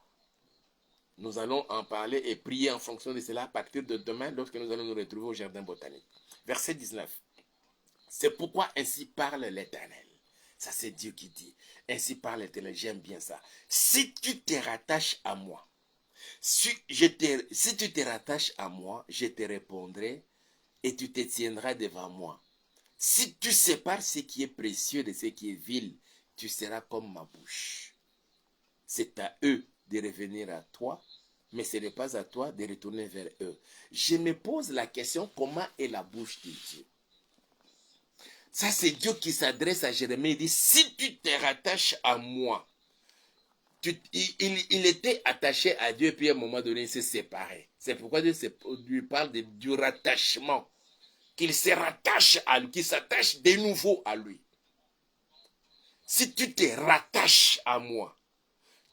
nous allons en parler et prier en fonction de cela à partir de demain, lorsque nous allons nous retrouver au jardin botanique. Verset 19. C'est pourquoi ainsi parle l'Éternel. Ça, c'est Dieu qui dit. Ainsi parle l'Éternel. J'aime bien ça. Si tu te rattaches à moi, si tu te rattaches à moi, je te répondrai et tu te tiendras devant moi. Si tu sépares ce qui est précieux de ce qui est vil, tu seras comme ma bouche. C'est à eux de revenir à toi, mais ce n'est pas à toi de retourner vers eux. Je me pose la question, comment est la bouche de Dieu? Ça, c'est Dieu qui s'adresse à Jérémie. Il dit, si tu te rattaches à moi, il était attaché à Dieu, puis à un moment donné, il s'est séparé. C'est pourquoi Dieu lui parle du rattachement. Qu'il se rattache à lui, qu'il s'attache de nouveau à lui. Si tu te rattaches à moi,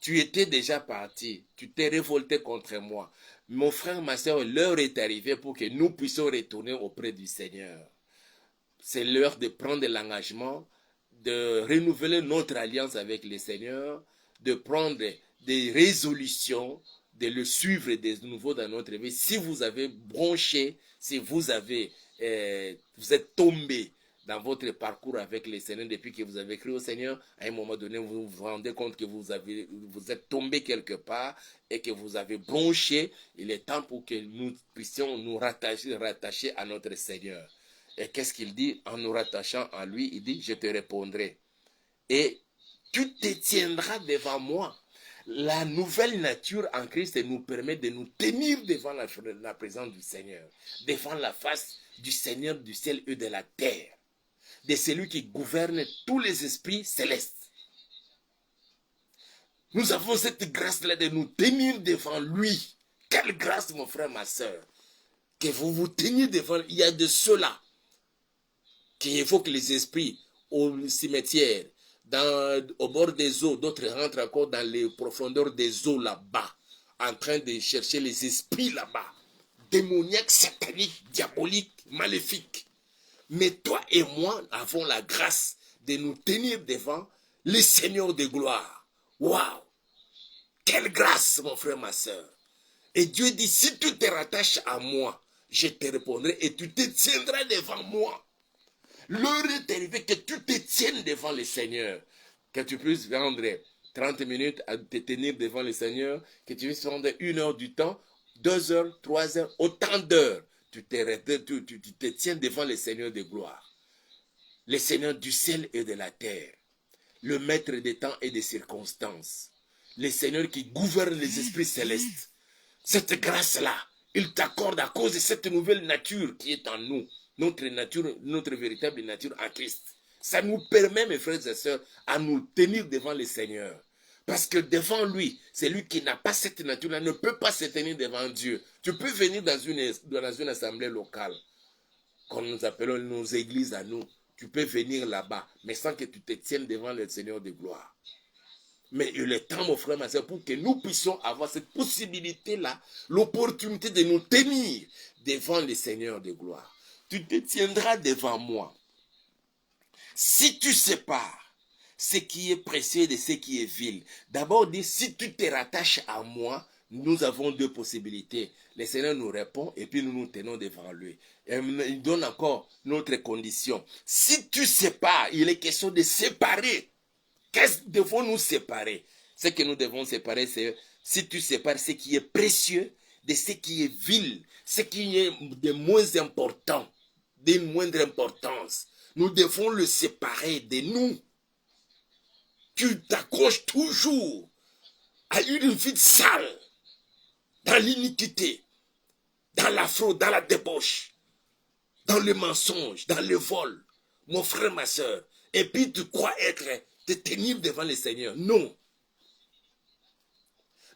tu étais déjà parti, tu t'es révolté contre moi. Mon frère, ma soeur, l'heure est arrivée pour que nous puissions retourner auprès du Seigneur. C'est l'heure de prendre l'engagement, de renouveler notre alliance avec le Seigneur, de prendre des résolutions, de le suivre de nouveau dans notre vie. Si vous avez bronché, si vous êtes tombé dans votre parcours avec le Seigneur depuis que vous avez cru au Seigneur, à un moment donné, vous vous rendez compte que vous êtes tombé quelque part et que vous avez bronché. Il est temps pour que nous puissions nous rattacher à notre Seigneur. Et qu'est-ce qu'il dit? En nous rattachant à lui, il dit, je te répondrai. Et tu te tiendras devant moi. La nouvelle nature en Christ nous permet de nous tenir devant la présence du Seigneur, devant la face du Seigneur du ciel et de la terre, de celui qui gouverne tous les esprits célestes. Nous avons cette grâce-là de nous tenir devant lui. Quelle grâce, mon frère, ma soeur, que vous vous teniez devant. Il y a de ceux-là qui évoquent les esprits au cimetière, au bord des eaux. D'autres rentrent encore dans les profondeurs des eaux là-bas, en train de chercher les esprits là-bas, démoniaques, sataniques, diaboliques, maléfiques. Mais toi et moi avons la grâce de nous tenir devant le Seigneur de gloire. Waouh! Quelle grâce, mon frère, ma soeur. Et Dieu dit, si tu te rattaches à moi, je te répondrai et tu te tiendras devant moi. L'heure est arrivée que tu te tiennes devant le Seigneur. Que tu puisses prendre 30 minutes à te tenir devant le Seigneur. Que tu puisses prendre 1 heure du temps, 2 heures, 3 heures, autant d'heures. tu te tiens devant le Seigneur de gloire, le Seigneur du ciel et de la terre, le maître des temps et des circonstances, le Seigneur qui gouverne les esprits célestes. Cette grâce-là, il t'accorde à cause de cette nouvelle nature qui est en nous, notre nature, notre véritable nature en Christ. Ça nous permet, mes frères et sœurs, à nous tenir devant le Seigneur. Parce que devant lui, celui qui n'a pas cette nature-là ne peut pas se tenir devant Dieu. Tu peux venir dans une assemblée locale, comme nous appelons nos églises à nous. Tu peux venir là-bas, mais sans que tu te tiennes devant le Seigneur de gloire. Mais il est temps, mon frère, ma soeur, pour que nous puissions avoir cette possibilité-là, l'opportunité de nous tenir devant le Seigneur de gloire. Tu te tiendras devant moi. Si tu sépares ce qui est précieux de ce qui est vil, d'abord dis, si tu te rattaches à moi, nous avons deux possibilités. Le Seigneur nous répond et puis nous nous tenons devant lui. Et il donne encore notre condition. Si tu sépares, il est question de séparer. Qu'est-ce que devons-nous séparer? Ce que nous devons séparer, c'est si tu sépares ce qui est précieux de ce qui est vil, ce qui est de moins important, d'une moindre importance. Nous devons le séparer de nous. Tu t'accroches toujours à une vie sale, dans l'iniquité, dans la fraude, dans la débauche, dans le mensonge, dans le vol, mon frère, ma soeur. Et puis tu crois te tenir devant le Seigneur. Non.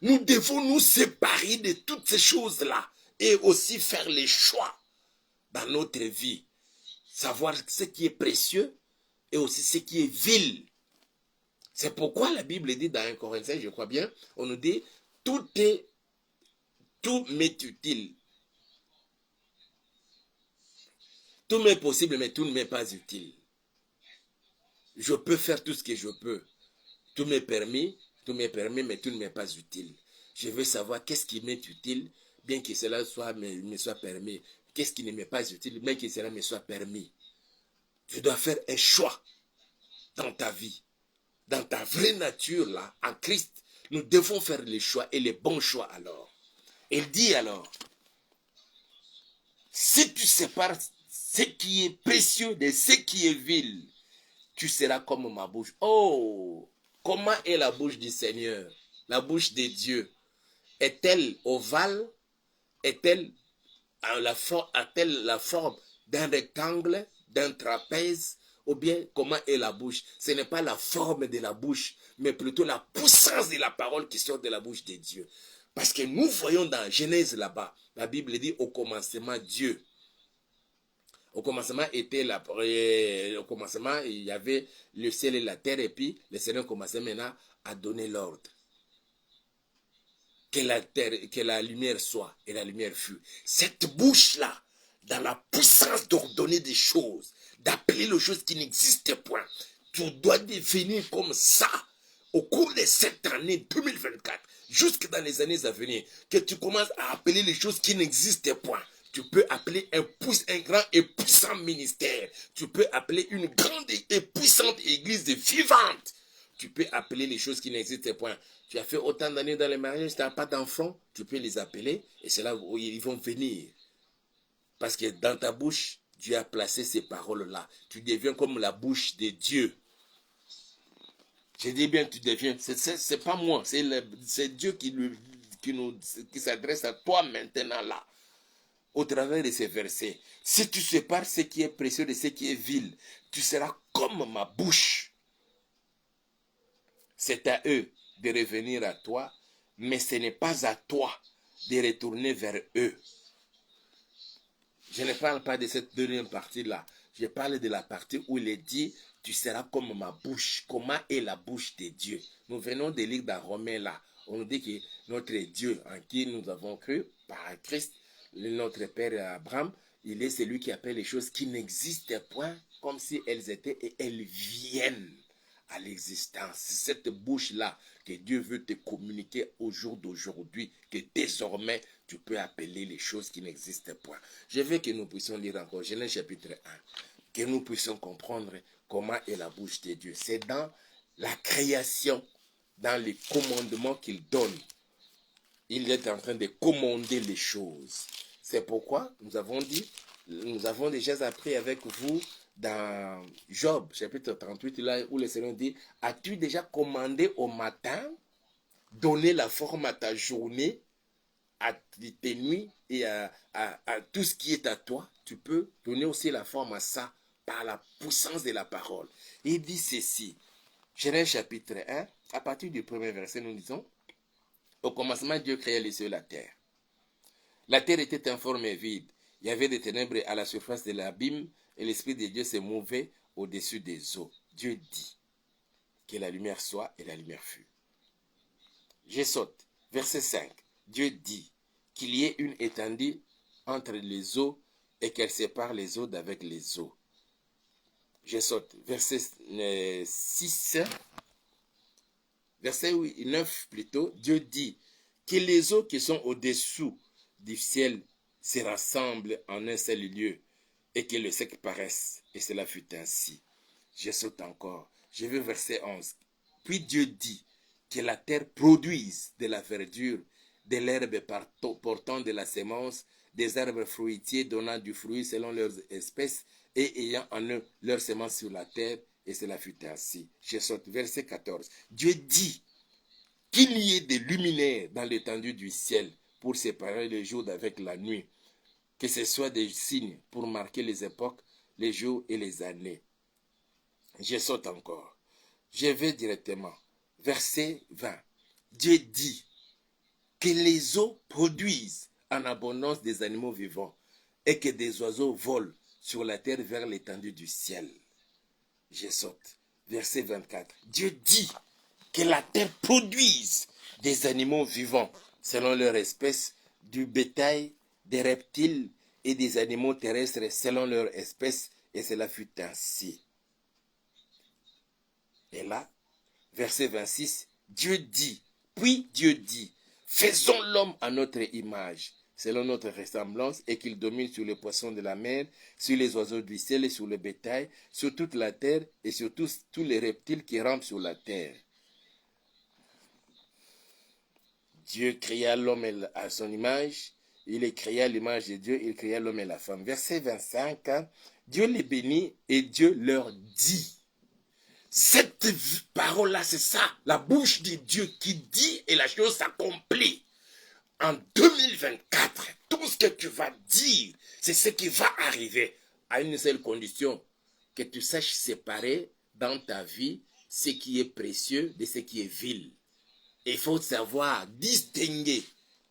Nous devons nous séparer de toutes ces choses-là et aussi faire les choix dans notre vie. Savoir ce qui est précieux et aussi ce qui est vil. C'est pourquoi la Bible dit dans 1 Corinthiens, je crois bien, on nous dit, tout m'est utile. Tout m'est possible, mais tout ne m'est pas utile. Je peux faire tout ce que je peux. Tout m'est permis, mais tout ne m'est pas utile. Je veux savoir qu'est-ce qui m'est utile, bien que cela me soit permis. Qu'est-ce qui ne m'est pas utile, bien que cela me soit permis. Tu dois faire un choix dans ta vie. Dans ta vraie nature, là, en Christ, nous devons faire les choix et les bons choix alors. Il dit alors, si tu sépares ce qui est précieux de ce qui est vil, tu seras comme ma bouche. Oh, comment est la bouche du Seigneur? La bouche de Dieu. Est-elle ovale? A-t-elle la forme d'un rectangle, d'un trapèze? Ou bien, comment est la bouche? Ce n'est pas la forme de la bouche, mais plutôt la puissance de la parole qui sort de la bouche de Dieu. Parce que nous voyons dans Genèse là-bas, la Bible dit au commencement Dieu. Au commencement, il y avait le ciel et la terre, et puis le Seigneur commençait maintenant à donner l'ordre. Que la lumière soit, et la lumière fut. Cette bouche-là, dans la puissance d'ordonner des choses, d'appeler les choses qui n'existent point, tu dois définir comme ça, au cours de cette année 2024, jusque dans les années à venir, que tu commences à appeler les choses qui n'existent point. Tu peux appeler un grand et puissant ministère. Tu peux appeler une grande et puissante église vivante. Tu peux appeler les choses qui n'existent point. Tu as fait autant d'années dans le mariage, tu n'as pas d'enfants, tu peux les appeler et c'est là où ils vont venir. Parce que dans ta bouche, Dieu a placé ces paroles-là. Tu deviens comme la bouche de Dieu. Je dis bien, tu deviens. C'est pas moi, c'est Dieu qui s'adresse à toi maintenant là. Au travers de ces versets. Si tu sépares ce qui est précieux de ce qui est vil, tu seras comme ma bouche. C'est à eux de revenir à toi, mais ce n'est pas à toi de retourner vers eux. Je ne parle pas de cette deuxième partie-là. Je parle de la partie où il est dit, tu seras comme ma bouche. Comment est la bouche de Dieu? Nous venons de lire dans Romains là. On nous dit que notre Dieu, en qui nous avons cru, par Christ, notre Père Abraham, il est celui qui appelle les choses qui n'existent point, comme si elles étaient et elles viennent à l'existence. C'est cette bouche-là que Dieu veut te communiquer au jour d'aujourd'hui, que désormais tu peux appeler les choses qui n'existent point. Je veux que nous puissions lire encore Genèse chapitre 1, que nous puissions comprendre comment est la bouche de Dieu. C'est dans la création, dans les commandements qu'il donne. Il est en train de commander les choses. C'est pourquoi nous avons dit, nous avons déjà appris avec vous dans Job, chapitre 38, là où le Seigneur dit, as-tu déjà commandé au matin, donné la forme à ta journée, à tes nuits et à tout ce qui est à toi? Tu peux donner aussi la forme à ça par la puissance de la parole. Il dit ceci, Genèse chapitre 1, à partir du premier verset, nous disons, au commencement, Dieu créa les cieux et la terre. La terre était informe et vide. Il y avait des ténèbres à la surface de l'abîme et l'Esprit de Dieu se mouvait au-dessus des eaux. Dieu dit que la lumière soit et la lumière fut. Je saute. Verset 5. Dieu dit qu'il y ait une étendue entre les eaux et qu'elle sépare les eaux d'avec les eaux. Je saute. Verset 6. Verset 9 plutôt. Dieu dit que les eaux qui sont au-dessous du ciel se rassemblent en un seul lieu et que le sec paraisse. Et cela fut ainsi. Je saute encore. Je veux verset 11. Puis Dieu dit que la terre produise de la verdure, de l'herbe portant de la sémence, des arbres fruitiers donnant du fruit selon leurs espèces et ayant en eux leur semence sur la terre. Et cela fut ainsi. Je saute. Verset 14. Dieu dit qu'il y ait des luminaires dans l'étendue du ciel pour séparer le jour d'avec la nuit, que ce soit des signes pour marquer les époques, les jours et les années. Je saute encore. Je vais directement. Verset 20. Dieu dit que les eaux produisent en abondance des animaux vivants et que des oiseaux volent sur la terre vers l'étendue du ciel. Je saute. Verset 24. Dieu dit que la terre produise des animaux vivants selon leur espèce, du bétail, des reptiles et des animaux terrestres selon leur espèce, et cela fut ainsi. Et là, verset 26, puis Dieu dit, faisons l'homme à notre image, selon notre ressemblance, et qu'il domine sur les poissons de la mer, sur les oiseaux du ciel et sur le bétail, sur toute la terre et sur tous les reptiles qui rampent sur la terre. Dieu créa l'homme à son image, il créa l'image de Dieu, il créa l'homme et la femme. Verset 25, Dieu les bénit et Dieu leur dit. Cette parole-là, c'est ça, la bouche de Dieu qui dit et la chose s'accomplit. En 2024, tout ce que tu vas dire, c'est ce qui va arriver à une seule condition, que tu saches séparer dans ta vie ce qui est précieux de ce qui est vil. Il faut savoir distinguer,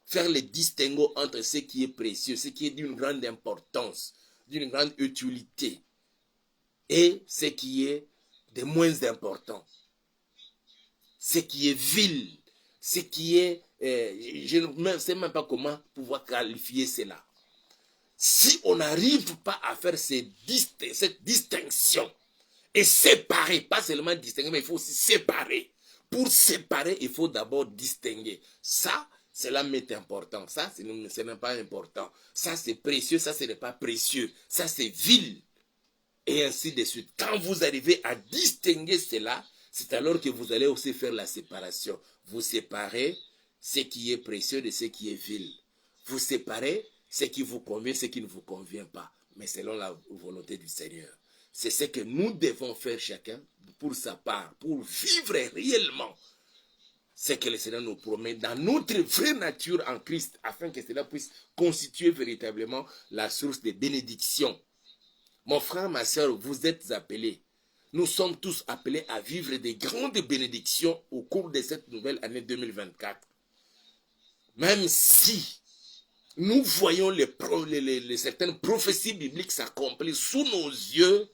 faire le distinguo entre ce qui est précieux, ce qui est d'une grande importance, d'une grande utilité, et ce qui est de moins important. Ce qui est vil, ce qui est... je ne sais même pas comment pouvoir qualifier cela. Si on n'arrive pas à faire cette distinction et séparer, pas seulement distinguer, mais il faut aussi séparer. Pour séparer, il faut d'abord distinguer. Ça, cela m'est important. Ça, ce n'est pas important. Ça, c'est précieux. Ça, ce n'est pas précieux. Ça, c'est vil. Et ainsi de suite. Quand vous arrivez à distinguer cela, c'est alors que vous allez aussi faire la séparation. Vous séparez ce qui est précieux de ce qui est vil. Vous séparez ce qui vous convient, ce qui ne vous convient pas. Mais selon la volonté du Seigneur. C'est ce que nous devons faire chacun pour sa part, pour vivre réellement ce que le Seigneur nous promet dans notre vraie nature en Christ, afin que cela puisse constituer véritablement la source de bénédiction. Mon frère, ma soeur, vous êtes appelés. Nous sommes tous appelés à vivre des grandes bénédictions au cours de cette nouvelle année 2024. Même si nous voyons certaines prophéties bibliques s'accomplir sous nos yeux,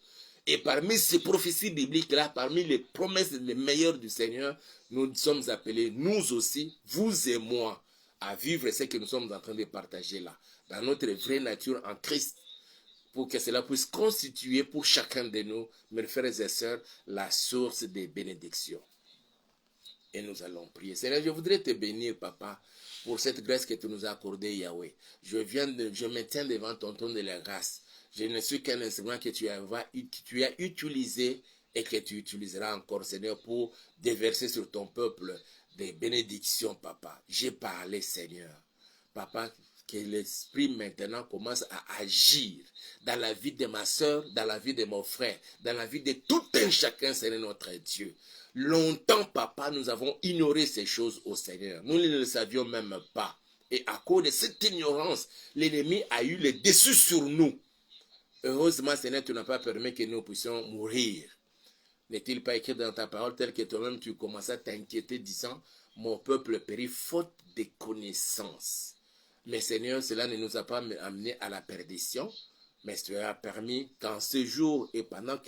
et parmi ces prophéties bibliques-là, parmi les promesses les meilleures du Seigneur, nous sommes appelés, nous aussi, vous et moi, à vivre ce que nous sommes en train de partager là, dans notre vraie nature en Christ, pour que cela puisse constituer pour chacun de nous, mes frères et sœurs, la source des bénédictions. Et nous allons prier. Seigneur, je voudrais te bénir, Papa, pour cette grâce que tu nous as accordée, Yahweh. Je me tiens devant ton trône de la grâce. Je ne suis qu'un instrument que tu as utilisé et que tu utiliseras encore, Seigneur, pour déverser sur ton peuple des bénédictions, Papa. J'ai parlé, Seigneur. Papa, que l'Esprit maintenant commence à agir dans la vie de ma soeur, dans la vie de mon frère, dans la vie de tout un chacun, Seigneur notre Dieu. Longtemps, papa, nous avons ignoré ces choses au Seigneur. Nous ne le savions même pas. Et à cause de cette ignorance, l'ennemi a eu le dessus sur nous. Heureusement, Seigneur, tu n'as pas permis que nous puissions mourir. N'est-il pas écrit dans ta parole tel que toi-même tu commençais à t'inquiéter disant, mon peuple périt faute de connaissances. Mais Seigneur, cela ne nous a pas amené à la perdition, mais cela a permis qu'en ce jour et pendant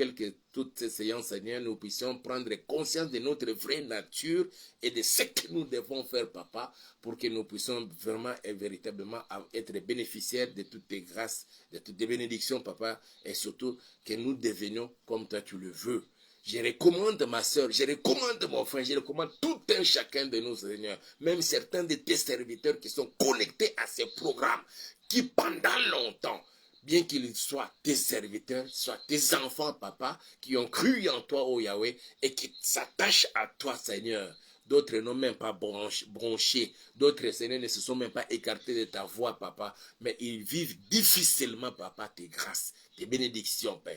toutes ces séances, Seigneur, nous puissions prendre conscience de notre vraie nature et de ce que nous devons faire, Papa, pour que nous puissions vraiment et véritablement être bénéficiaires de toutes tes grâces, de toutes tes bénédictions, Papa, et surtout que nous devenions comme toi tu le veux. Je recommande ma soeur, je recommande mon frère, je recommande tout un chacun de nous, Seigneur, même certains de tes serviteurs qui sont connectés à ces programmes, qui pendant longtemps, bien qu'ils soient tes serviteurs, soient tes enfants, papa, qui ont cru en toi, oh Yahweh, et qui s'attachent à toi, Seigneur. D'autres n'ont même pas bronché, d'autres, Seigneur, ne se sont même pas écartés de ta voix, papa, mais ils vivent difficilement, papa, tes grâces, tes bénédictions, Père.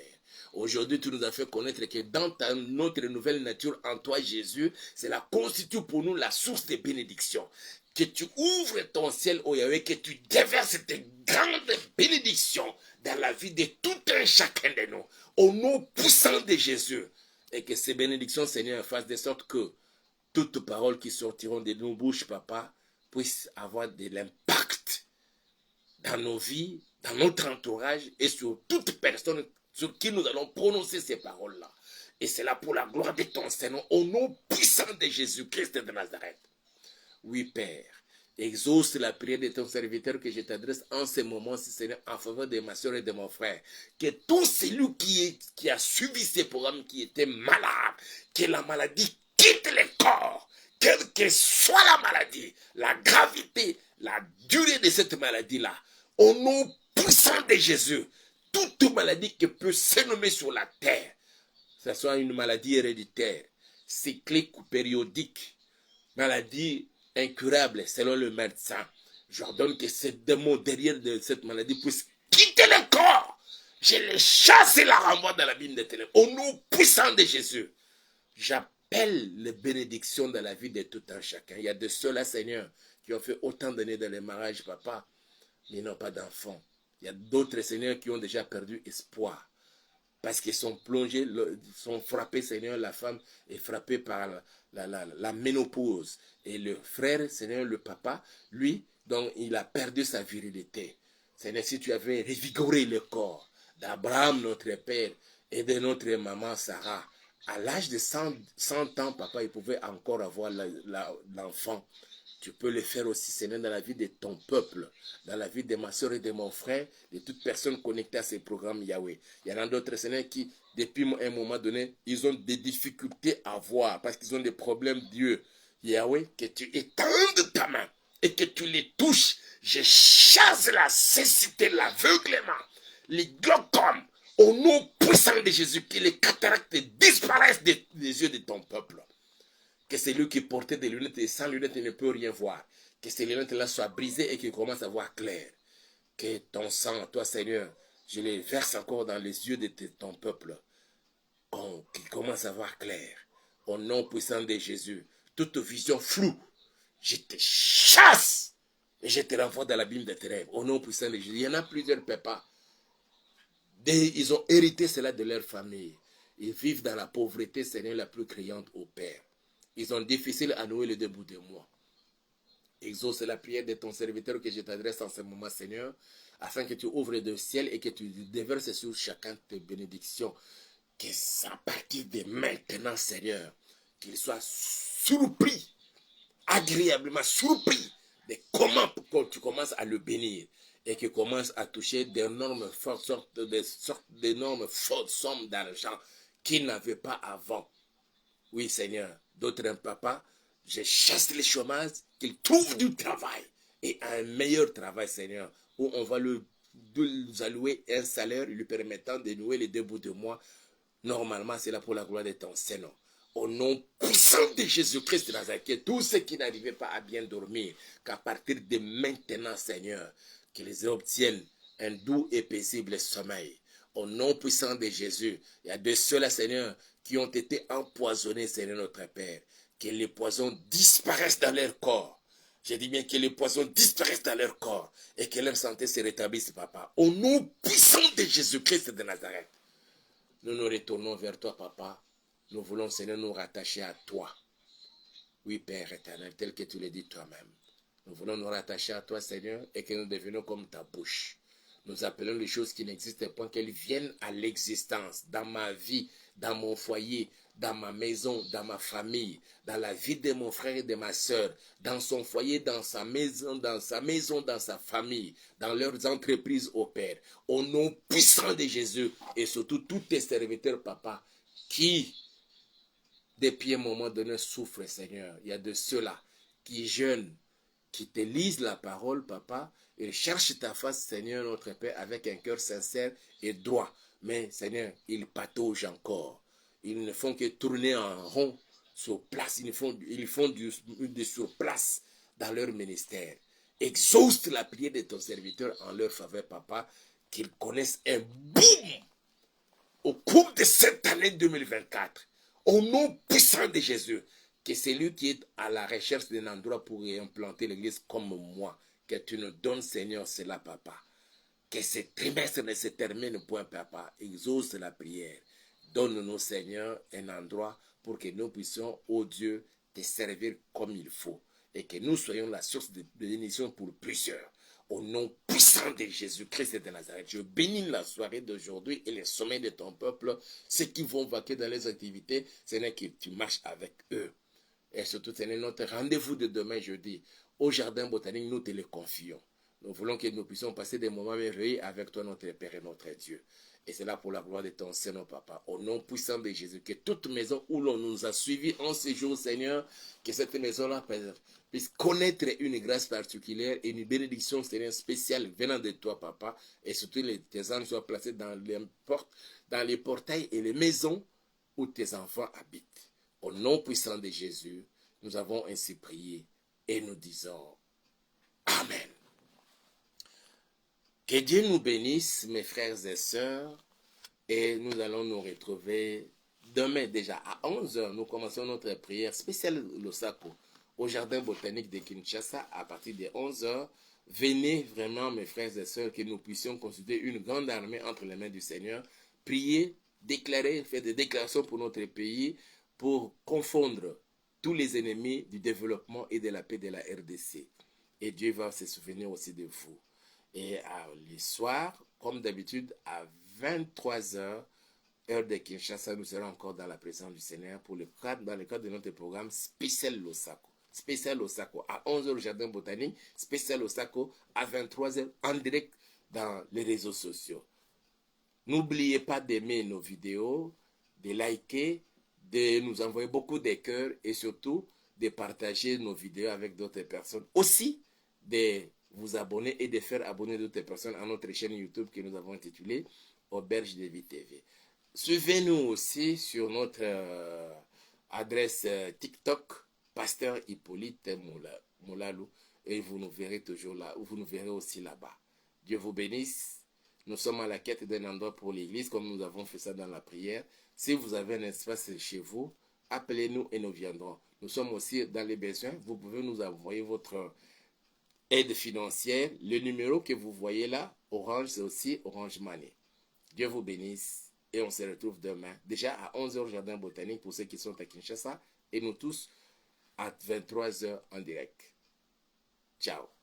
Aujourd'hui, tu nous as fait connaître que dans notre nouvelle nature en toi, Jésus, cela constitue pour nous la source de bénédiction. Que tu ouvres ton ciel, oh Yahweh, que tu déverses tes grandes bénédictions dans la vie de tout un chacun de nous, au nom puissant de Jésus. Et que ces bénédictions, Seigneur, fassent de sorte que toutes paroles qui sortiront de nos bouches, papa, puissent avoir de l'impact dans nos vies, dans notre entourage et sur toute personne sur qui nous allons prononcer ces paroles-là. Et c'est là pour la gloire de ton Seigneur, au nom puissant de Jésus-Christ de Nazareth. Oui, Père, exauce la prière de ton serviteur que je t'adresse en ce moment-ci, Seigneur, en faveur de ma soeur et de mon frère. Que tout celui qui a suivi ces programmes, qui était malade, que la maladie quitte le corps, quelle que soit la maladie, la gravité, la durée de cette maladie-là, au nom puissant de Jésus, toute maladie qui peut se nommer sur la terre, que ce soit une maladie héréditaire, cyclique ou périodique, maladie incurable selon le médecin, j'ordonne que ces démons derrière de cette maladie puissent quitter le corps. Je les chasse et la renvoie dans la l'abîme des ténèbres. Au nom puissant de Jésus, j'appelle les bénédictions dans la vie de tout un chacun. Il y a de ceux-là, Seigneur, qui ont fait autant d'années dans les mariages, papa, mais n'ont pas d'enfants. Il y a d'autres, Seigneur, qui ont déjà perdu espoir. Parce qu'ils sont plongés, sont frappés, Seigneur, la femme est frappée par la ménopause. Et le frère, Seigneur, le papa, lui, donc il a perdu sa virilité. Seigneur, si tu avais revigoré le corps d'Abraham, notre père, et de notre maman Sarah, à l'âge de 100 ans, papa, il pouvait encore avoir l'enfant. Tu peux le faire aussi, Seigneur, dans la vie de ton peuple, dans la vie de ma soeur et de mon frère, de toute personne connectée à ces programmes Yahweh. Il y en a d'autres, Seigneur, qui, depuis un moment donné, ils ont des difficultés à voir parce qu'ils ont des problèmes, Dieu. Yahweh, que tu étendes ta main et que tu les touches. Je chasse la cécité, l'aveuglement, les glaucomes, au nom puissant de Jésus, que les cataractes disparaissent des yeux de ton peuple. Que celui qui portait des lunettes et sans lunettes ne peut rien voir. Que ces lunettes-là soient brisées et qu'il commence à voir clair. Que ton sang, toi Seigneur, je les verse encore dans les yeux de ton peuple. Qu'il commence à voir clair. Au nom puissant de Jésus. Toute vision floue, je te chasse et je te renvoie dans l'abîme des ténèbres. Au nom puissant de Jésus. Il y en a plusieurs papas. Ils ont hérité cela de leur famille. Ils vivent dans la pauvreté, Seigneur, la plus criante au Père. Ils ont difficile à nouer le debout de moi. Exauce la prière de ton serviteur que je t'adresse en ce moment, Seigneur, afin que tu ouvres le ciel et que tu déverses sur chacun tes bénédictions. Que à partir de maintenant, Seigneur, qu'il soit surpris, agréablement surpris de comment tu commences à le bénir et qu'il commence à toucher d'énormes fausses sommes d'argent qu'il n'avait pas avant. Oui, Seigneur, d'autres papas, je chasse les chômages, qu'ils trouvent du travail et un meilleur travail, Seigneur, où on va lui allouer un salaire lui permettant de nouer les deux bouts de mois. Normalement, c'est là pour la gloire de ton Seigneur. Au nom puissant de Jésus-Christ de Nazareth, que tous ceux qui n'arrivaient pas à bien dormir, qu'à partir de maintenant, Seigneur, qu'ils obtiennent un doux et paisible sommeil. Au nom puissant de Jésus, il y a de ceux-là, Seigneur, qui ont été empoisonnés, Seigneur notre Père. Que les poisons disparaissent dans leur corps. Je dis bien que les poisons disparaissent dans leur corps et que leur santé se rétablisse, Papa. Au nom puissant de Jésus-Christ de Nazareth, nous nous retournons vers toi, Papa. Nous voulons, Seigneur, nous rattacher à toi. Oui, Père éternel, tel que tu l'as dit toi-même. Nous voulons nous rattacher à toi, Seigneur, et que nous devenions comme ta bouche. Nous appelons les choses qui n'existent pas, qu'elles viennent à l'existence, dans ma vie, dans mon foyer, dans ma maison, dans ma famille, dans la vie de mon frère et de ma soeur, dans son foyer, dans sa maison, dans sa famille, dans leurs entreprises au Père. Au nom puissant de Jésus, et surtout tous tes serviteurs, Papa, qui depuis un moment donné souffrent, Seigneur. Il y a de ceux-là qui jeûnent, qui te lisent la parole, Papa, et cherchent ta face, Seigneur, notre Père, avec un cœur sincère et droit. Mais, Seigneur, ils pataugent encore. Ils ne font que tourner en rond sur place. Ils font du surplace dans leur ministère. Exauce la prière de ton serviteur en leur faveur, Papa, qu'ils connaissent un boom au cours de cette année 2024. Au nom puissant de Jésus, que c'est lui qui est à la recherche d'un endroit pour implanter l'église comme moi, que tu nous donnes, Seigneur, cela, Papa. Que ce trimestre ne se termine point, Papa. Exauce la prière. Donne-nous, Seigneur, un endroit pour que nous puissions, ô Dieu, te servir comme il faut. Et que nous soyons la source de bénédiction pour plusieurs. Au nom puissant de Jésus-Christ de Nazareth, je bénis la soirée d'aujourd'hui et les sommets de ton peuple, ceux qui vont vaquer dans les activités, Seigneur, que tu marches avec eux. Et surtout, Seigneur, notre rendez-vous de demain jeudi au jardin botanique, nous te le confions. Nous voulons que nous puissions passer des moments merveilleux avec toi, notre Père et notre Dieu. Et c'est là pour la gloire de ton Seigneur, Papa. Au nom puissant de Jésus, que toute maison où l'on nous a suivis en ce jour, Seigneur, que cette maison-là puisse connaître une grâce particulière et une bénédiction, Seigneur, spéciale venant de toi, Papa. Et surtout, tes anges soient placés dans les portails et les maisons où tes enfants habitent. Au nom puissant de Jésus, nous avons ainsi prié et nous disons Amen. Que Dieu nous bénisse, mes frères et sœurs, et nous allons nous retrouver demain déjà à 11h. Nous commençons notre prière spéciale Losako au jardin botanique de Kinshasa à partir de 11h. Venez vraiment, mes frères et sœurs, que nous puissions consulter une grande armée entre les mains du Seigneur, prier, déclarer, faire des déclarations pour notre pays, pour confondre tous les ennemis du développement et de la paix de la RDC. Et Dieu va se souvenir aussi de vous. Et les soirs, comme d'habitude, à 23h, heure de Kinshasa, nous serons encore dans la présence du Seigneur dans le cadre de notre programme spécial Losako. Spécial Losako à 11h au Jardin Botanique, spécial Losako à 23h en direct dans les réseaux sociaux. N'oubliez pas d'aimer nos vidéos, de liker, de nous envoyer beaucoup de cœurs et surtout de partager nos vidéos avec d'autres personnes. Aussi, de vous abonner et de faire abonner d'autres personnes à notre chaîne YouTube que nous avons intitulée Auberge de Vie TV. Suivez-nous aussi sur notre adresse TikTok, Pasteur Hippolyte Moulalou, et vous nous verrez toujours là, ou vous nous verrez aussi là-bas. Dieu vous bénisse. Nous sommes à la quête d'un endroit pour l'église, comme nous avons fait ça dans la prière. Si vous avez un espace chez vous, appelez-nous et nous viendrons. Nous sommes aussi dans les besoins. Vous pouvez nous envoyer votre aide financière. Le numéro que vous voyez là, Orange, c'est aussi Orange Money. Dieu vous bénisse et on se retrouve demain, déjà à 11h au Jardin Botanique pour ceux qui sont à Kinshasa et nous tous à 23h en direct. Ciao.